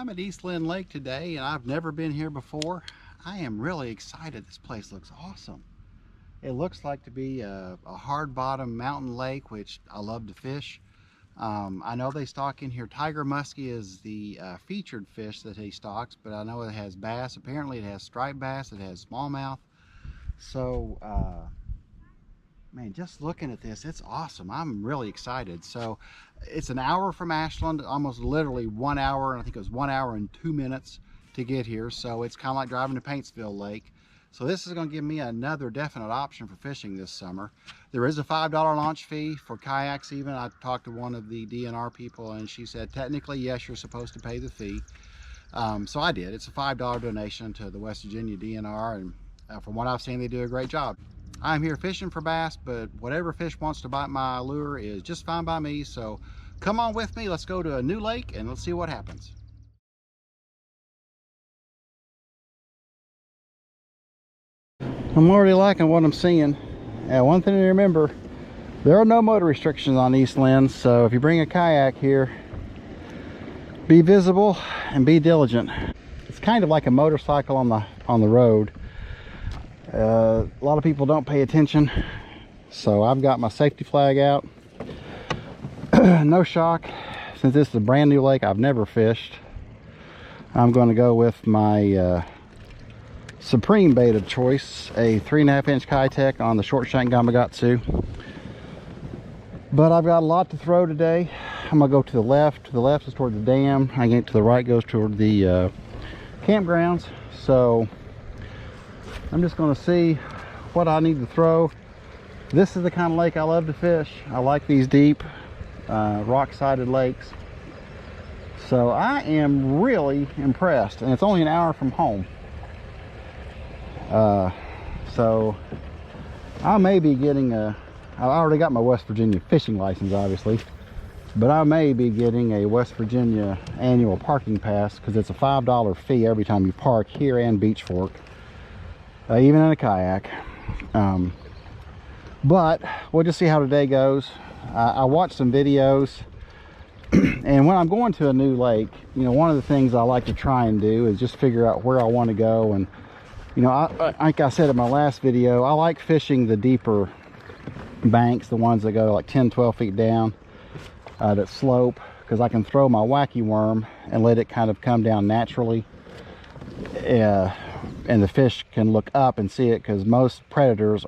I'm at East Lynn Lake today, and I've never been here before. I am really excited. This place looks awesome. It looks like to be a hard bottom mountain lake, which I love to fish. I know they stock in here. Tiger muskie is the featured fish that he stocks, but I know it has bass. Apparently it has striped bass, it has smallmouth. So man, just looking at this, it's awesome. I'm really excited. So it's an hour from Ashland, almost literally 1 hour, and I think it was 1 hour and 2 minutes to get here. So it's kind of like driving to Paintsville Lake. So this is going to give me another definite option for fishing this summer. There is a $5 launch fee for kayaks even. I talked to one of the DNR people, and she said technically yes, you're supposed to pay the fee. So I did. It's a $5 donation to the West Virginia DNR, and from what I've seen, they do a great job. I'm here fishing for bass, but whatever fish wants to bite my lure is just fine by me. So come on with me. Let's go to a new lake and let's see what happens. I'm already liking what I'm seeing. One thing to remember, there are no motor restrictions on East Lynn, so if you bring a kayak here, be visible and be diligent. It's kind of like a motorcycle on the road. A lot of people don't pay attention, so I've got my safety flag out. No shock, since this is a brand new lake I've never fished. I'm going to go with my supreme bait of choice, a 3.5 inch Kitech on the short shank Gamakatsu. But I've got a lot to throw today. I'm gonna go to the left. To the left is toward the dam. I get to the right goes toward the campgrounds. So I'm just gonna see what I need to throw. This is the kind of lake I love to fish. I like these deep rock-sided lakes. So I am really impressed, and it's only an hour from home. So I may be getting I already got my West Virginia fishing license, obviously, but I may be getting a West Virginia annual parking pass, because it's a $5 fee every time you park here and Beach Fork, even in a kayak. But we'll just see how today goes. I watched some videos, and when I'm going to a new lake, you know, one of the things I like to try and do is just figure out where I want to go. And you know, like I said in my last video, I like fishing the deeper banks, the ones that go like 10-12 feet down, that slope, because I can throw my wacky worm and let it kind of come down naturally, and the fish can look up and see it, because most predators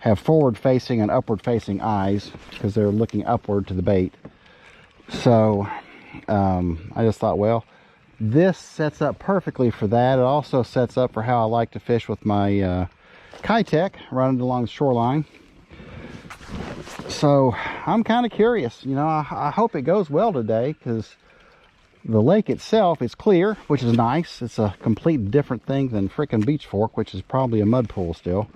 have forward facing and upward facing eyes because they're looking upward to the bait. So I just thought, well, this sets up perfectly for that. It also sets up for how I like to fish with my Kitech running along the shoreline. So I'm kind of curious. You know, I hope it goes well today, because the lake itself is clear, which is nice. It's a complete different thing than frickin' Beach Fork, which is probably a mud pool still.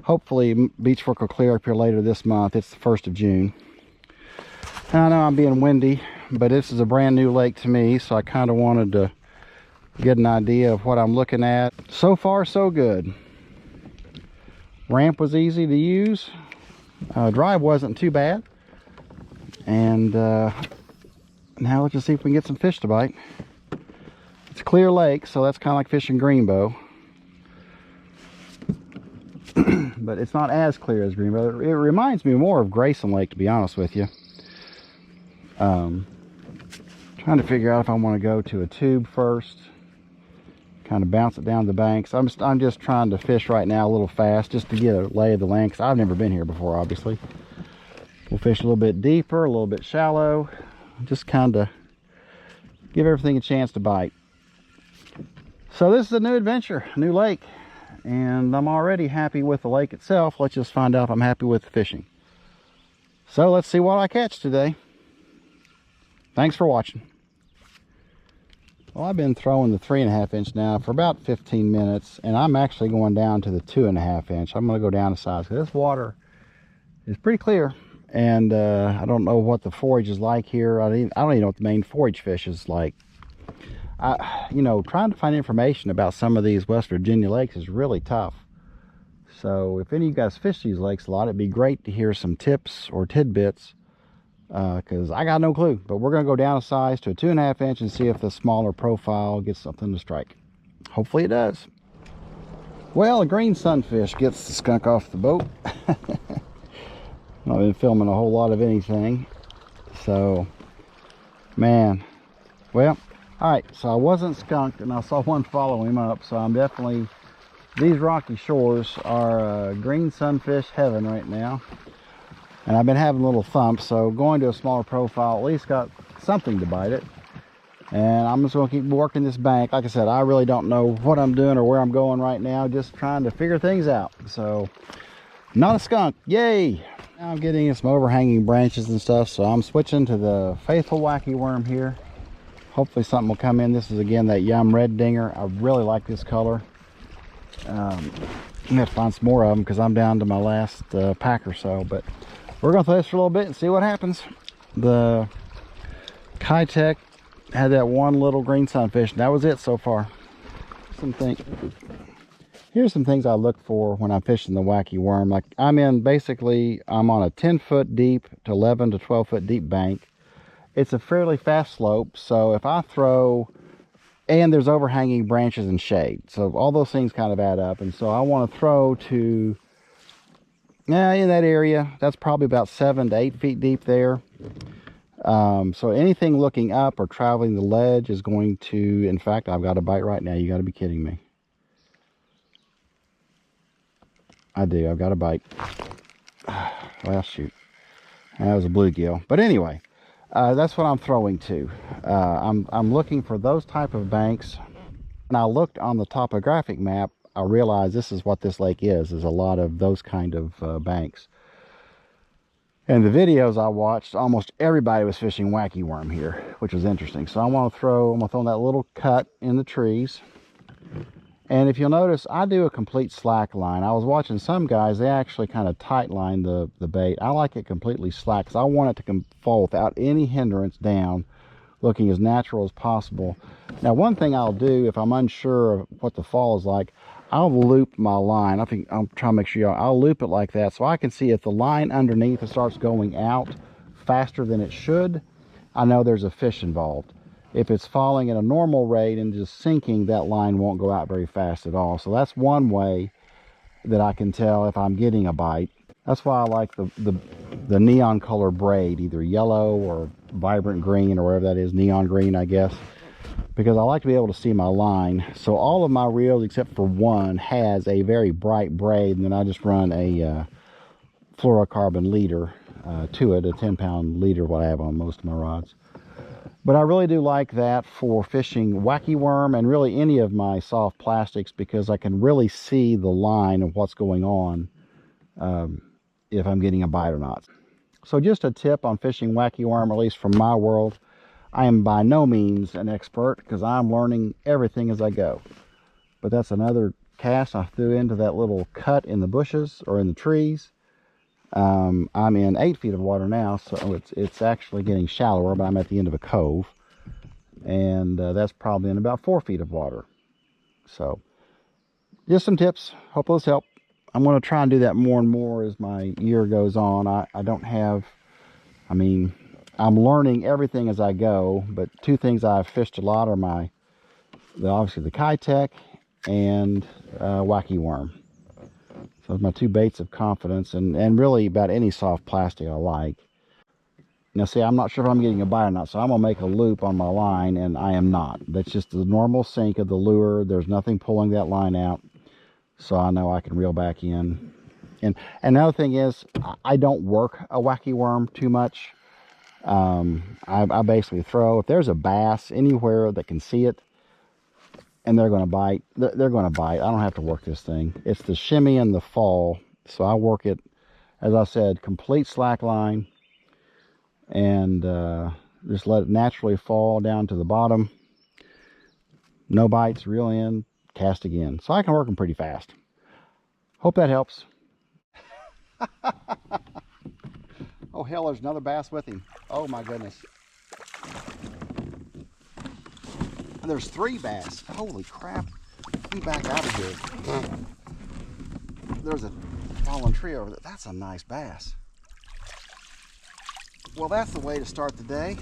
Hopefully Beach Fork will clear up here later this month. It's the 1st of June. And I know I'm being windy, but this is a brand new lake to me, so I kind of wanted to get an idea of what I'm looking at. So far, so good. Ramp was easy to use. Drive wasn't too bad. And now let's just see if we can get some fish to bite. It's a clear lake, so that's kind of like fishing Greenbow. But it's not as clear as Greenbow. It reminds me more of Grayson Lake, to be honest with you. Trying to figure out if I want to go to a tube first, kind of bounce it down the banks. I'm just trying to fish right now a little fast, just to get a lay of the land, because I've never been here before, obviously. We'll fish a little bit deeper, a little bit shallow, just kind of give everything a chance to bite. So this is a new adventure, a new lake, and I'm already happy with the lake itself. Let's just find out if I'm happy with the fishing. So let's see what I catch today. Thanks for watching. Well, I've been throwing the 3.5 inch now for about 15 minutes, and I'm actually going down to the 2.5 inch. I'm going to go down a size, because this water is pretty clear, and I don't know what the forage is like here. I don't even know what the main forage fish is like. You know, trying to find information about some of these West Virginia lakes is really tough. So if any of you guys fish these lakes a lot, it'd be great to hear some tips or tidbits because I got no clue. But we're going to go down a size to a 2.5 inch and see if the smaller profile gets something to strike. Hopefully it does. Well, a green sunfish gets the skunk off the boat. I've been filming a whole lot of anything. So, man. Well, alright, so I wasn't skunked and I saw one follow him up. So I'm definitely, these rocky shores are green sunfish heaven right now. And I've been having little thumps, so going to a smaller profile at least got something to bite it. And I'm just going to keep working this bank. Like I said, I really don't know what I'm doing or where I'm going right now, just trying to figure things out. So, not a skunk, yay! Now I'm getting some overhanging branches and stuff, so I'm switching to the faithful wacky worm here. Hopefully something will come in. This is again that Yum Red Dinger. I really like this color. I'm going to have to find some more of them because I'm down to my last pack or so, but we're going to throw this for a little bit and see what happens. The Kitech had that one little green sunfish, and that was it so far. Here's some things I look for when I'm fishing the wacky worm. Like I'm on a 10-foot deep to 11 to 12 foot deep bank. It's a fairly fast slope, so if I throw, and there's overhanging branches and shade, so all those things kind of add up. And so I want to throw to, in that area, that's probably about 7 to 8 feet deep there. So anything looking up or traveling the ledge is going to, in fact, I've got a bite right now. You got to be kidding me. I do, I've got a bite. Well, shoot. That was a bluegill. But anyway, that's what I'm throwing to. I'm looking for those type of banks. And I looked on the topographic map, I realized this is what this lake is a lot of those kind of banks. And the videos I watched, almost everybody was fishing wacky worm here, which was interesting. So I'm gonna throw in that little cut in the trees. And if you'll notice, I do a complete slack line. I was watching some guys, they actually kind of tight line the bait. I like it completely slack because I want it to fall without any hindrance down, looking as natural as possible. Now, one thing I'll do if I'm unsure of what the fall is like, I'll loop my line. I'm trying to make sure I'll loop it like that so I can see if the line underneath starts going out faster than it should, I know there's a fish involved. If it's falling at a normal rate and just sinking, that line won't go out very fast at all. So that's one way that I can tell if I'm getting a bite. That's why I like the neon color braid, either yellow or vibrant green or whatever that is, neon green, I guess. Because I like to be able to see my line. So all of my reels except for one has a very bright braid, and then I just run a fluorocarbon leader to it, a 10-pound leader, what I have on most of my rods. But I really do like that for fishing wacky worm and really any of my soft plastics, because I can really see the line of what's going on if I'm getting a bite or not. So just a tip on fishing wacky worm, at least from my world. I am by no means an expert because I'm learning everything as I go. But that's another cast I threw into that little cut in the bushes or in the trees. I'm in 8 feet of water now, so it's actually getting shallower, but I'm at the end of a cove. And that's probably in about 4 feet of water. So just some tips. Hope those help. I'm going to try and do that more and more as my year goes on. I'm learning everything as I go, but two things I've fished a lot are obviously the Kitech and wacky worm. So those are my two baits of confidence, and really about any soft plastic I like. Now see, I'm not sure if I'm getting a bite or not, so I'm going to make a loop on my line, and I am not. That's just the normal sink of the lure. There's nothing pulling that line out, so I know I can reel back in. And another thing is, I don't work a wacky worm too much. I basically throw, if there's a bass anywhere that can see it and they're going to bite, they're going to bite. I don't have to work this thing. It's the shimmy and the fall. So I work it, as I said, complete slack line, and just let it naturally fall down to the bottom. No bites, reel in, cast again. So I can work them pretty fast. Hope that helps. Oh hell, there's another bass with him. Oh my goodness. There's 3 bass. Holy crap. Let me back out of here. There's a fallen tree over there. That's a nice bass. Well, that's the way to start the day.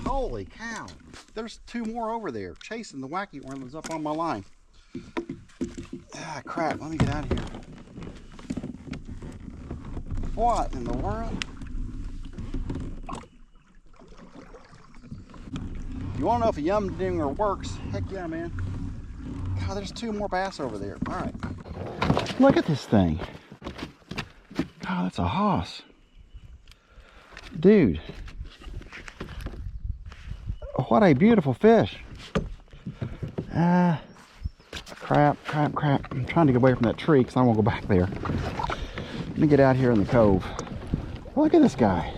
Holy cow. There's two more over there chasing the wacky worm that's up on my line. Ah, crap. Let me get out of here. What in the world? You want to know if a yum dinger works? Heck yeah, man. God, there's two more bass over there. All right. Look at this thing. God, that's a hoss. Dude. What a beautiful fish. Crap. I'm trying to get away from that tree because I won't go back there. Let me get out here in the cove. Look at this guy.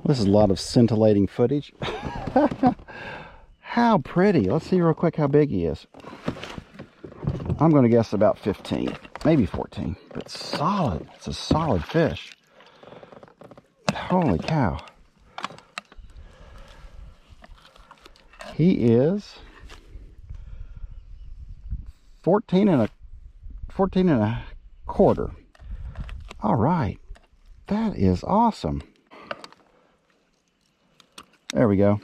This is a lot of scintillating footage. How pretty. Let's see real quick how big he is. I'm going to guess about 15, maybe 14, but solid. It's a solid fish. Holy cow. He is 14 and a quarter. All right. That is awesome. There we go.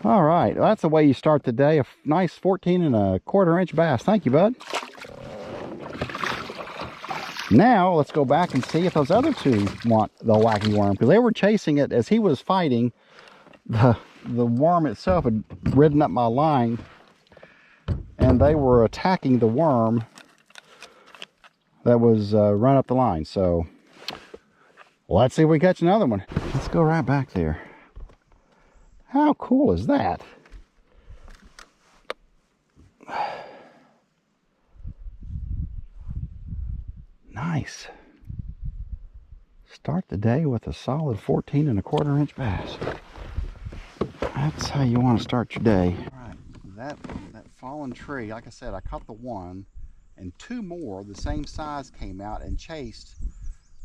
All right. Well, that's the way you start the day. A nice 14 and a quarter inch bass. Thank you, bud. Now let's go back and see if those other two want the wacky worm, because they were chasing it as he was fighting. The worm itself had ridden up my line, and they were attacking the worm that was run up the line. So let's see if we catch another one. Let's go right back there. How cool is that? Nice. Start the day with a solid 14 and a quarter inch bass. That's how you want to start your day. All right, that fallen tree, like I said, I caught the one, and two more the same size came out and chased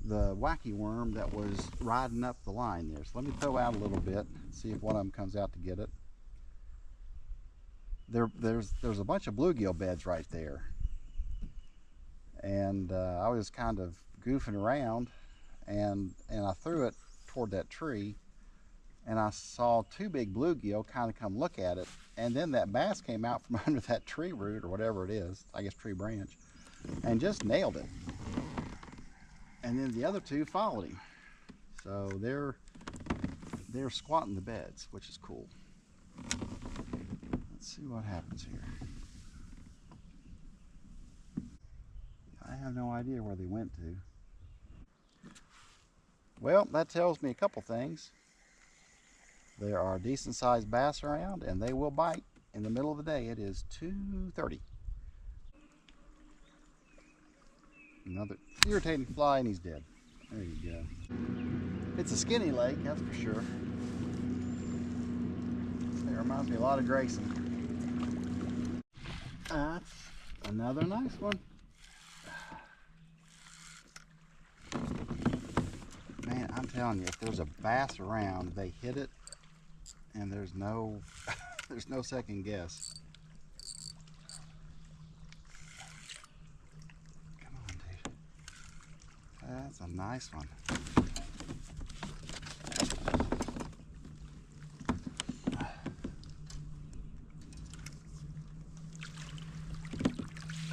the wacky worm that was riding up the line there. So let me throw out a little bit, see if one of them comes out to get it. There's a bunch of bluegill beds right there, and I was kind of goofing around, and I threw it toward that tree, and I saw two big bluegill kind of come look at it, and then that bass came out from under that tree root or whatever it is, I guess tree branch, and just nailed it. And then the other two followed him. So they're squatting the beds, which is cool. Let's see what happens here. I have no idea where they went to. Well, that tells me a couple things. There are decent sized bass around, and they will bite in the middle of the day. It is 2:30. Another irritating fly, and he's dead. There you go. It's a skinny lake, that's for sure. It reminds me a lot of Grayson. That's another nice one. Man, I'm telling you, if there's a bass around, they hit it, and there's no there's no second guess. Come on, dude. That's a nice one.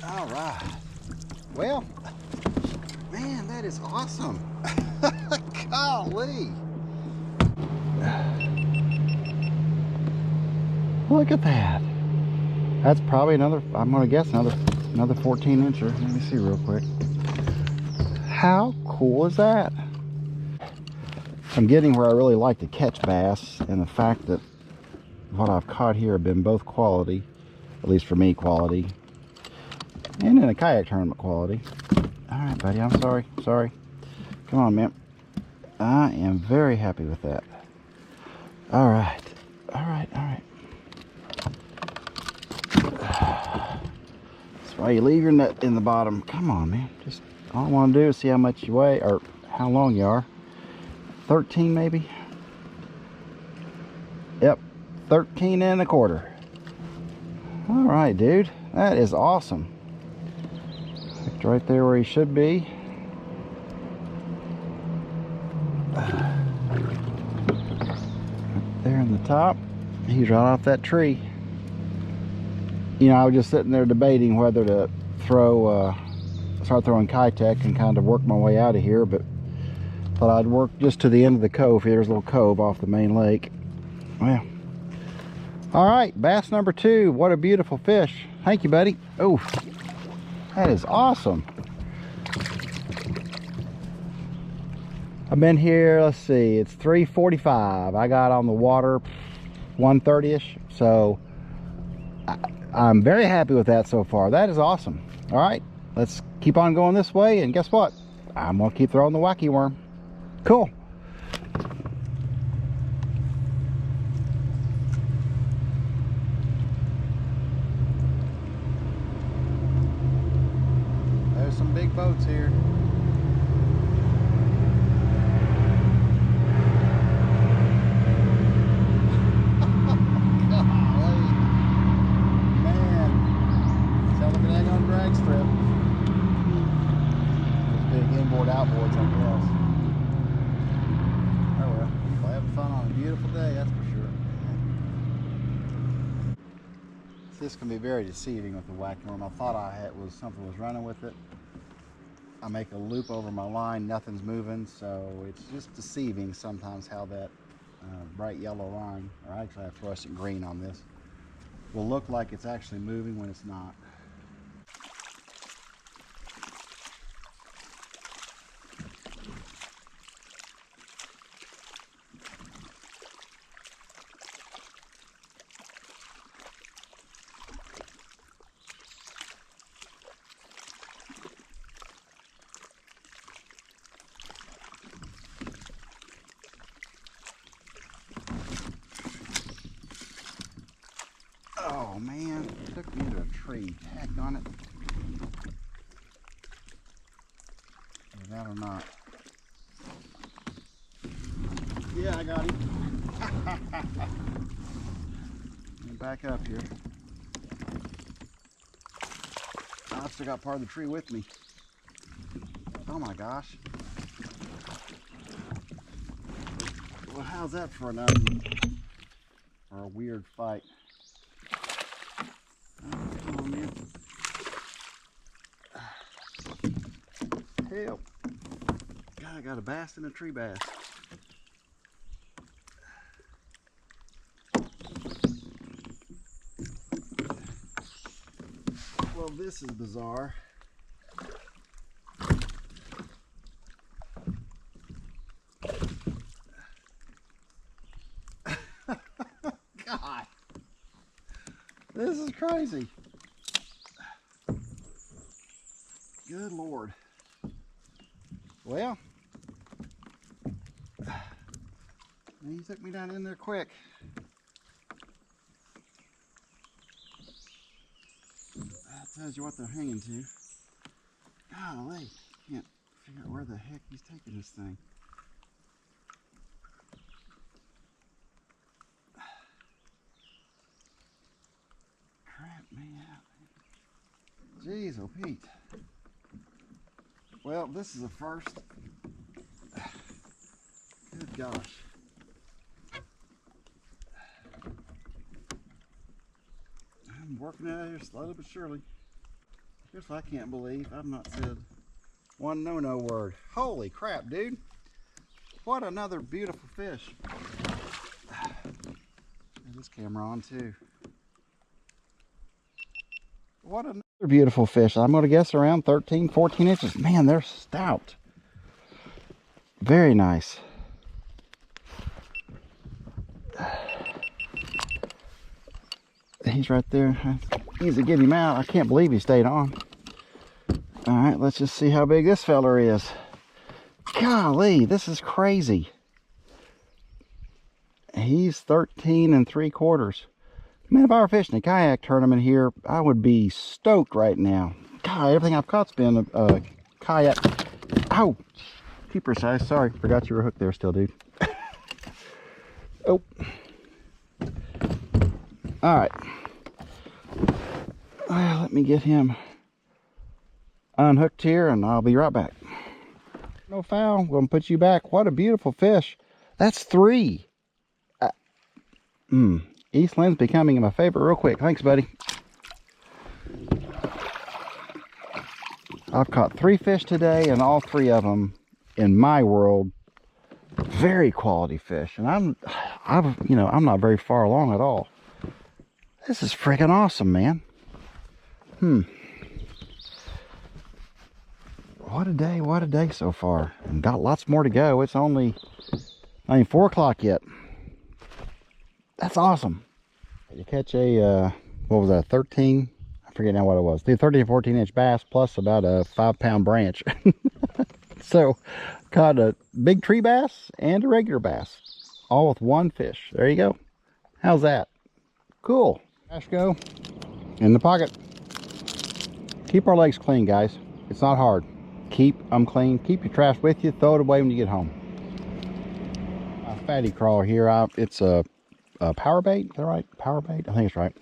All right. Well, man, that is awesome. Golly. Look at that. That's probably another, I'm going to guess another 14 incher. Let me see real quick. How cool is that? I'm getting where I really like to catch bass, and the fact that what I've caught here have been both quality, at least for me quality, and in a kayak tournament quality. All right, buddy, I'm sorry. Come on, man. I am very happy with that. All right. That's why you leave your net in the bottom. Come on, man. Just all I want to do is see how much you weigh, or how long you are. 13 maybe? Yep, 13 and a quarter. All right, dude. That is awesome. Right there where he should be. the top. He's right off that tree. You know, I was just sitting there debating whether to start throwing Kitech and kind of work my way out of here, but thought I'd work just to the end of the cove. Here's a little cove off the main lake. Well, all right, bass number 2. What a beautiful fish. Thank you, buddy. Oh, that is awesome. I've been here, let's see, it's 3:45. I got on the water 1:30ish, so I'm very happy with that so far. That is awesome. All right, let's keep on going this way, and guess what? I'm gonna keep throwing the wacky worm. Cool. There's some big boats here. Outboards, I guess. Oh well, we'll have fun on a beautiful day, that's for sure. This can be very deceiving with the wacky worm. I thought something was running with it. I make a loop over my line, nothing's moving, so it's just deceiving sometimes how that bright yellow line, or actually I have fluorescent green on this, will look like it's actually moving when it's not. Oh man, it took me to a tree. Heck on it. Is that or not? Yeah, I got him. Let me back up here. I still got part of the tree with me. Oh my gosh. Well, how's that for a weird fight? Help. God, I got a bass and a tree bass. Well, this is bizarre. God, this is crazy. Good Lord. Well, he took me down in there quick. That tells you what they're hanging to. Golly, can't figure out where the heck he's taking this thing. Crap me out. Jeez, oh Pete. Well, this is a first. Good gosh. I'm working out here slowly but surely. Here's what I can't believe. I've not said one no word. Holy crap, dude. What another beautiful fish. There's this camera on too. What another beautiful fish. I'm going to guess around 13, 14 inches. Man, they're stout. Very nice. He's right there. Easy to get him out. I can't believe he stayed on. All right, let's just see how big this feller is. Golly, this is crazy. He's 13 3/4. Man, if I were fishing a kayak tournament here, I would be stoked right now. God, everything I've caught's been a kayak. Ow! Keeper size. Sorry, forgot you were hooked there still, dude. Oh. All right. Well, let me get him unhooked here, and I'll be right back. No foul. I'm gonna put you back. What a beautiful fish. That's 3. Eastland's becoming my favorite real quick. Thanks, buddy. I've caught 3 fish today, and all 3 of them, in my world, very quality fish. And I'm not very far along at all. This is freaking awesome, man. What a day so far. And got lots more to go. It's only, 4 o'clock yet. That's awesome. You catch a, what was that, 13? I forget now what it was. The 13 or 14 inch bass plus about a 5-pound branch. So, caught a big tree bass and a regular bass. All with 1 fish. There you go. How's that? Cool. Trash go in the pocket. Keep our legs clean, guys. It's not hard. Keep them clean. Keep your trash with you. Throw it away when you get home. A fatty crawl here. It's a power bait. Is that right? Power bait? I think it's right.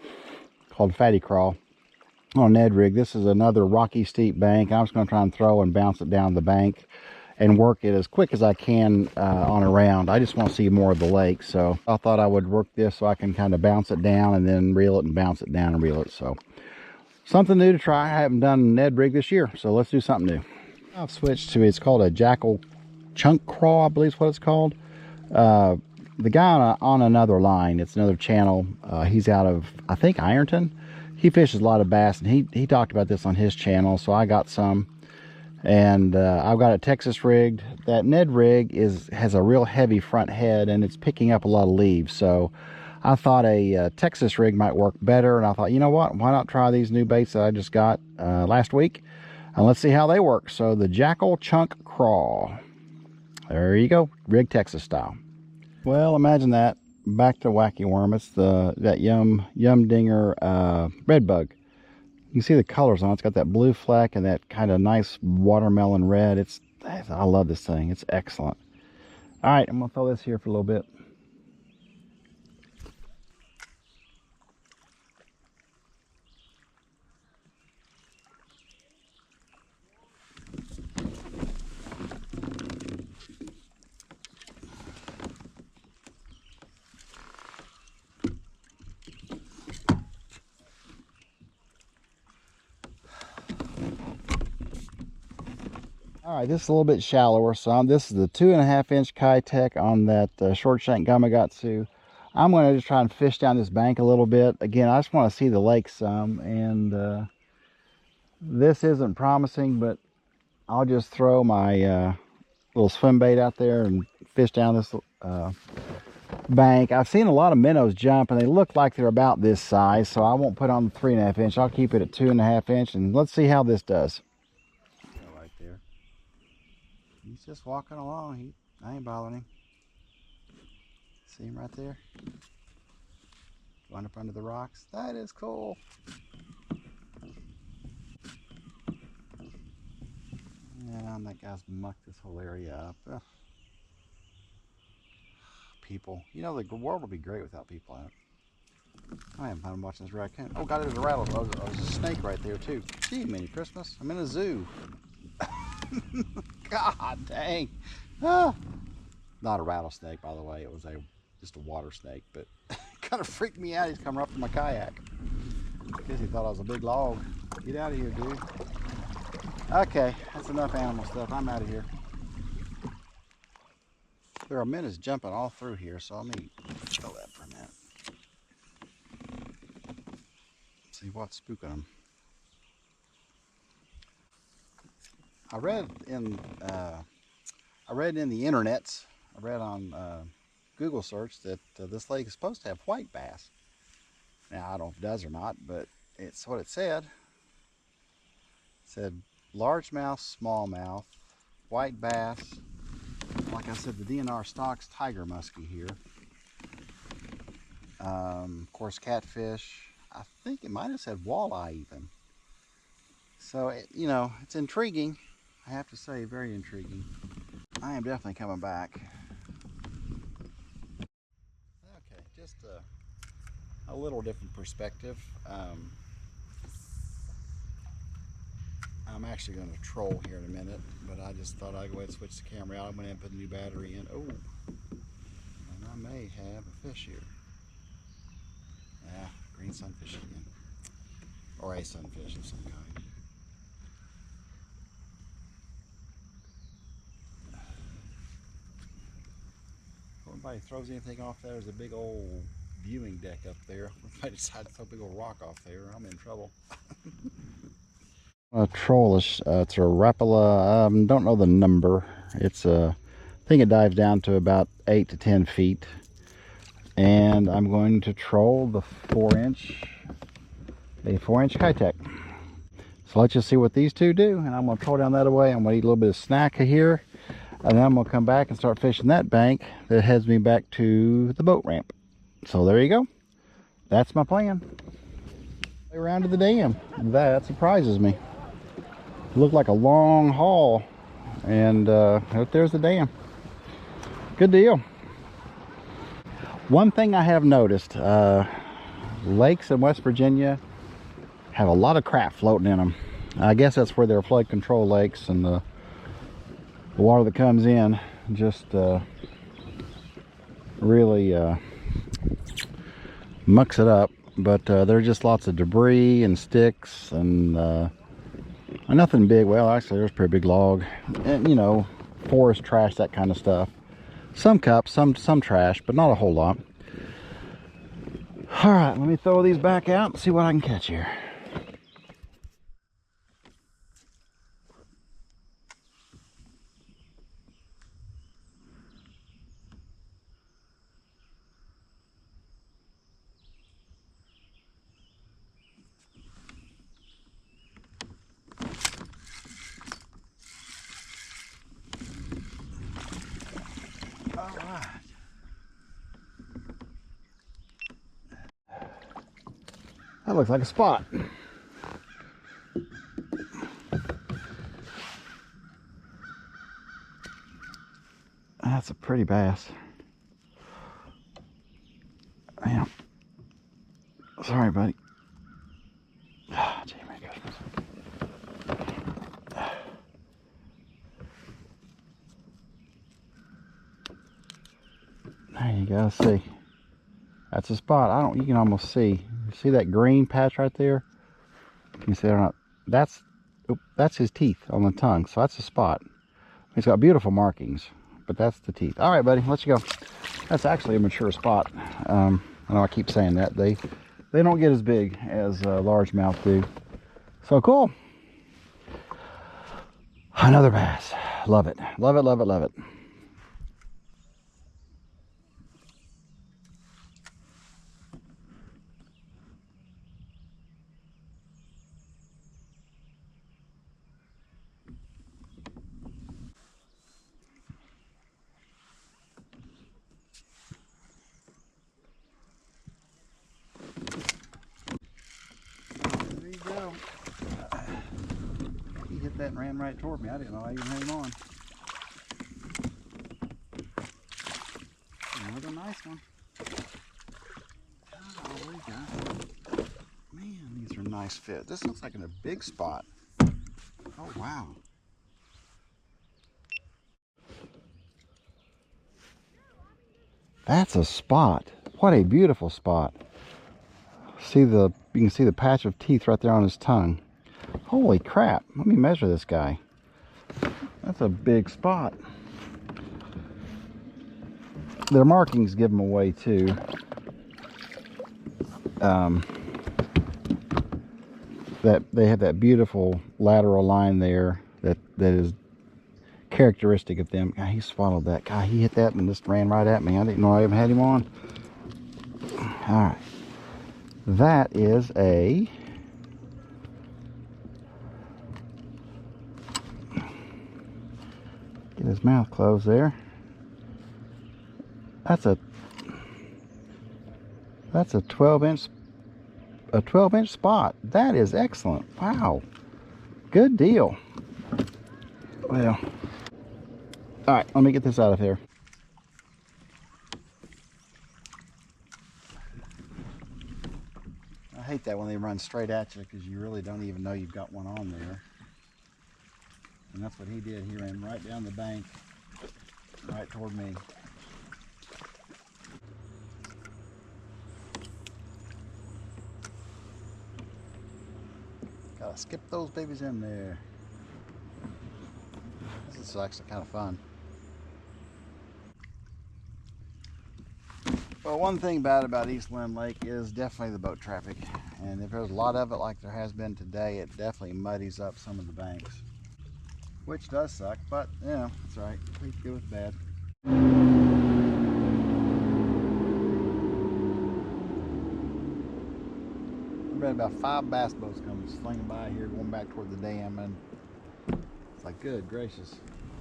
Called fatty crawl on a Ned rig. This is another rocky, steep bank. I'm just going to try and throw and bounce it down the bank and work it as quick as I can on a round. I just want to see more of the lake, so I thought I would work this so I can kind of bounce it down and then reel it and bounce it down and reel it. So something new to try. I haven't done a Ned rig this year, so let's do something new. I've switched to, it's called a jackal chunk crawl, I believe is what it's called. The guy on another line, it's another channel, he's out of, I think, Ironton. He fishes a lot of bass, and he talked about this on his channel, so I got some. And I've got it Texas rigged. That Ned rig has a real heavy front head, and it's picking up a lot of leaves. So I thought a Texas rig might work better, and I thought, you know what, why not try these new baits that I just got last week, and let's see how they work. So the Jackal Chunk Crawl, there you go, rig Texas style. Well, imagine that. Back to Wacky Worm. It's that Yum Dinger red bug. You can see the colors on it. It's got that blue fleck and that kind of nice watermelon red. I love this thing. It's excellent. All right, I'm gonna throw this here for a little bit. All right, this is a little bit shallower, so this is the 2.5 inch Kitech on that short shank Gamakatsu. I'm going to just try and fish down this bank a little bit. Again, I just want to see the lake some, and this isn't promising, but I'll just throw my little swim bait out there and fish down this bank. I've seen a lot of minnows jump, and they look like they're about this size, so I won't put on the 3.5 inch. I'll keep it at 2.5 inch, and let's see how this does. Right there. He's just walking along. I ain't bothering him. See him right there? Going up under the rocks. That is cool. Yeah, that guy's mucked this whole area up. Ugh. People. You know, the world would be great without people in it. I am fun watching this raccoon. Oh, God, there's a rattlesnake. Oh, there's a snake right there, too. Gee, Merry Christmas. I'm in a zoo. God dang. Ah. Not a rattlesnake, by the way. It was just a water snake, but kind of freaked me out. He's coming up to my kayak. I guess he thought I was a big log. Get out of here, dude. Okay, that's enough animal stuff. I'm out of here. There are minnows jumping all through here, so let me throw that for a minute. See what's spooking them. I read in the internets, I read on Google search that this lake is supposed to have white bass. Now, I don't know if it does or not, but it's what it said. It said largemouth, smallmouth, white bass. Like I said, the DNR stocks tiger muskie here. Of course, catfish. I think it might have said walleye even. So, it's intriguing. I have to say, very intriguing. I am definitely coming back. Okay, just a little different perspective. I'm actually going to troll here in a minute, but I just thought I'd go ahead and switch the camera out. I'm going to put a new battery in. Oh, and I may have a fish here. green sunfish again. Or a sunfish of some kind. If anybody throws anything off there, there's a big old viewing deck up there. If I decide to throw a big old rock off there, I'm in trouble. A troll is it's a Rapala. Don't know the number. It's I think it dives down to about 8 to 10 feet. And I'm going to troll the 4-inch, a 4-inch Kitech. So let's just see what these two do. And I'm going to troll down that away. I'm going to eat a little bit of snack here. And then I'm going to come back and start fishing that bank that heads me back to the boat ramp. So there you go. That's my plan. Around to the dam. That surprises me. It looked like a long haul. And out there's the dam. Good deal. One thing I have noticed, lakes in West Virginia have a lot of crap floating in them. I guess that's where they're flood control lakes, and the water that comes in just really mucks it up. But there's just lots of debris and sticks and nothing big. Well, actually there's a pretty big log, and you know, forest trash, that kind of stuff. Some cups, some trash, but not a whole lot. All right, let me throw these back out and see what I can catch here. All right. That looks like a spot. That's a pretty bass. Yeah. Sorry, buddy. Ah, gee, my goodness. There you go. See, that's a spot. You can almost see. You see that green patch right there? You see it or not? That's his teeth on the tongue. So that's a spot. He's got beautiful markings, but that's the teeth. All right, buddy, let's go. That's actually a mature spot. I know I keep saying that. They don't get as big as largemouth do. So cool. Another bass. Love it. Love it, love it, love it. There you go. He hit that and ran right toward me. I didn't know I even had him on. Another nice one. Oh, there you go. Man, these are nice fit. This looks like in a big spot. Oh, wow. That's a spot. What a beautiful spot. You can see the patch of teeth right there on his tongue. Holy crap. Let me measure this guy. That's a big spot. Their markings give them away too. That they have that beautiful lateral line there that is characteristic of them. God, he swallowed that. God, he hit that and just ran right at me. I didn't know I even had him on. All right. That is a get his mouth closed there. That's a 12-inch spot. That is excellent. Wow. Good deal. Well, all right, let me get this out of here. I hate that when they run straight at you because you really don't even know you've got one on there. And that's what he did. He ran right down the bank, right toward me. Gotta skip those babies in there. This is actually kind of fun. Well, one thing bad about East Lynn Lake is definitely the boat traffic. And if there's a lot of it like there has been today, it definitely muddies up some of the banks. Which does suck, but you know, it's all right. We can go with bad. I've had about 5 bass boats come slinging by here, going back toward the dam, and it's like, good gracious,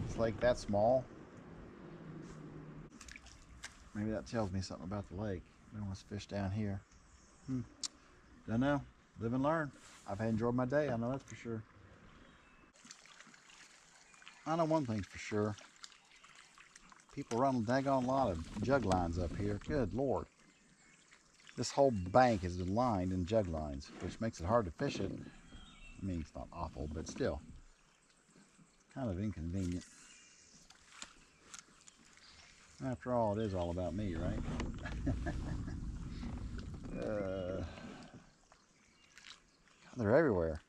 this lake that small? Maybe that tells me something about the lake. No one's fish down here. Don't know. Live and learn. I've enjoyed my day, I know that's for sure. I know one thing's for sure. People run a daggone lot of jug lines up here. Good Lord. This whole bank is lined in jug lines, which makes it hard to fish it. I mean, it's not awful, but still kind of inconvenient. After all, it is all about me, right? They're everywhere.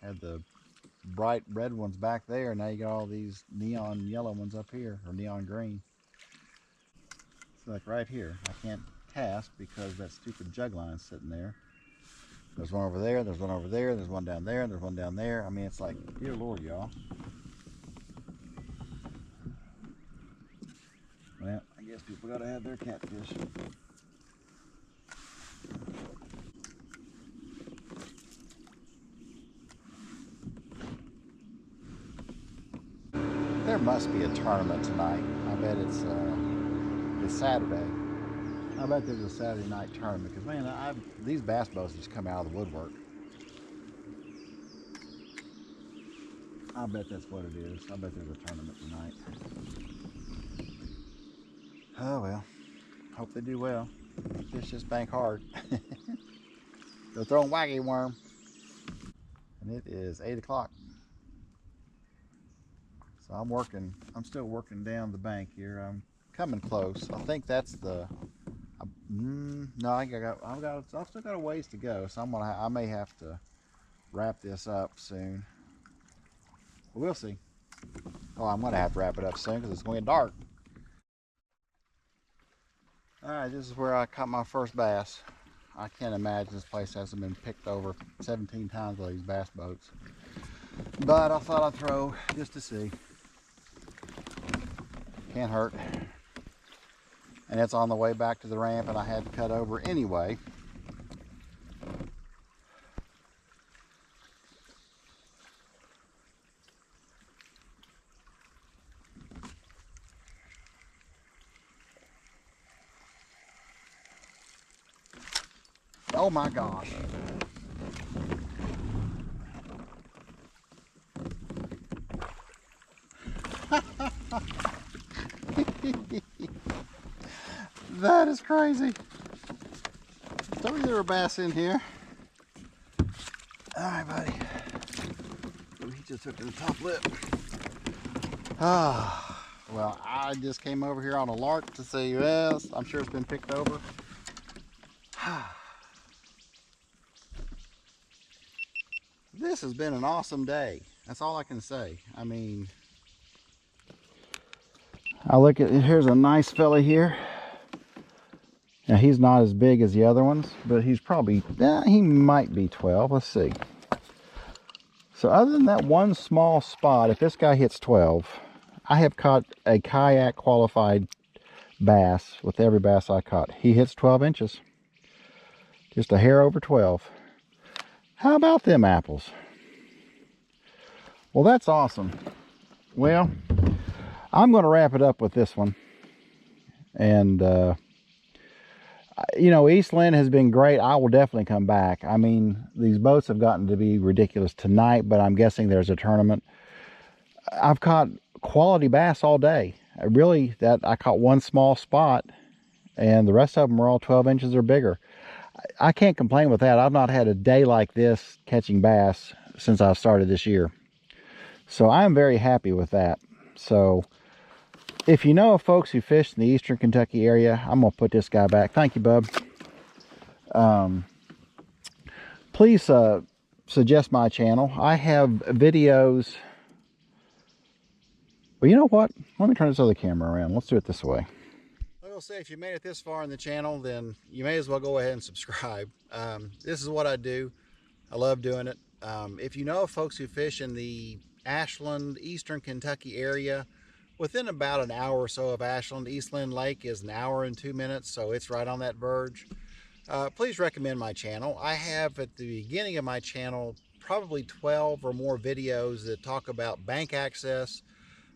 Had the bright red ones back there, now you got all these neon yellow ones up here, or neon green. So like right here, I can't cast because that stupid jug line's sitting there. There's one over there, there's one over there, there's one down there, there's one down there. I mean, it's like, dear Lord, y'all. Well, I guess people gotta have their catfish. There must be a tournament tonight. I bet it's Saturday. I bet there's a Saturday night tournament because, man, these bass boats just come out of the woodwork. I bet that's what it is. I bet there's a tournament tonight. Oh well, hope they do well. Fish this bank hard. They're throwing wacky worm. And it is 8 o'clock. So I'm still working down the bank here. I'm coming close. I think that's the, no, I've still got a ways to go. So I may have to wrap this up soon. We'll see. Oh, I'm gonna have to wrap it up soon because it's going to get dark. All right, this is where I caught my first bass. I can't imagine this place hasn't been picked over 17 times by these bass boats. But I thought I'd throw just to see. Can't hurt. And it's on the way back to the ramp and I had to cut over anyway. Oh my gosh. That is crazy. Told you there were bass in here. All right, buddy. Ooh, he just took to the top lip. Ah, well, I just came over here on a lark to see you else. I'm sure it's been picked over. This has been an awesome day. That's all I can say. I mean, I look at, here's a nice fella here. Now he's not as big as the other ones, but he's probably, he might be 12. Let's see. So other than that one small spot, if this guy hits 12, I have caught a kayak qualified bass with every bass I caught. He hits 12 inches. Just a hair over 12. How about them apples? Well, that's awesome. Well, I'm going to wrap it up with this one. And, you know, East Lynn has been great. I will definitely come back. I mean, these boats have gotten to be ridiculous tonight, but I'm guessing there's a tournament. I've caught quality bass all day. I caught one small spot, and the rest of them were all 12 inches or bigger. I can't complain with that. I've not had a day like this catching bass since I started this year. So I'm very happy with that. So if you know of folks who fish in the eastern Kentucky area, I'm going to put this guy back. Thank you, bub. Please suggest my channel. I have videos. Well, you know what? Let me turn this other camera around. Let's do it this way. I will say, if you made it this far in the channel, then you may as well go ahead and subscribe. This is what I do. I love doing it. If you know of folks who fish in the Ashland, Eastern Kentucky area, within about an hour or so of Ashland, Eastland Lake is an hour and 2 minutes, so it's right on that verge. Please recommend my channel. I have at the beginning of my channel probably 12 or more videos that talk about bank access.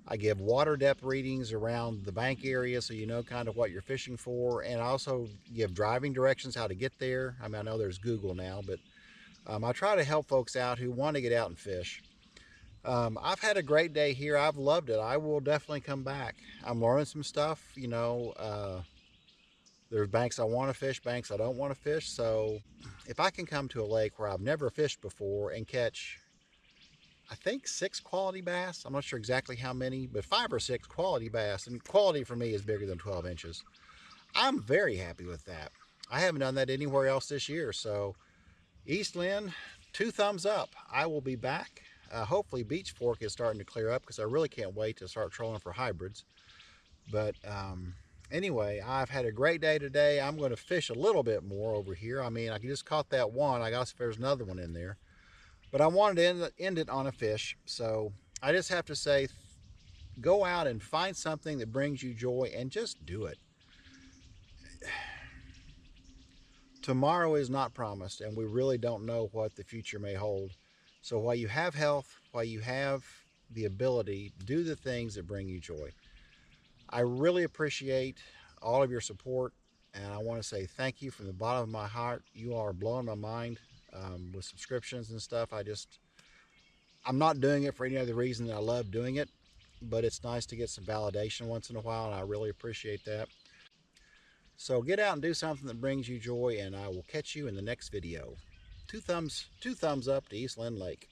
I give water depth readings around the bank area so you know kind of what you're fishing for, and I also give driving directions how to get there. I mean, I know there's Google now, but I try to help folks out who want to get out and fish. I've had a great day here. I've loved it. I will definitely come back. I'm learning some stuff, you know. There's banks I want to fish, banks I don't want to fish. So if I can come to a lake where I've never fished before and catch, I think 6 quality bass. I'm not sure exactly how many, but 5 or 6 quality bass. And quality for me is bigger than 12 inches. I'm very happy with that. I haven't done that anywhere else this year. So East Lynn, 2 thumbs up. I will be back. Hopefully Beach Fork is starting to clear up because I really can't wait to start trolling for hybrids. But anyway, I've had a great day today. I'm going to fish a little bit more over here. I mean, I just caught that one. I guess there's another one in there. But I wanted to end it on a fish. So I just have to say, go out and find something that brings you joy and just do it. Tomorrow is not promised, and we really don't know what the future may hold. So while you have health, while you have the ability, do the things that bring you joy. I really appreciate all of your support, and I want to say thank you from the bottom of my heart. You are blowing my mind with subscriptions and stuff. I'm not doing it for any other reason than I love doing it, but it's nice to get some validation once in a while, and I really appreciate that. So get out and do something that brings you joy, and I will catch you in the next video. Two thumbs up to East Lynn Lake.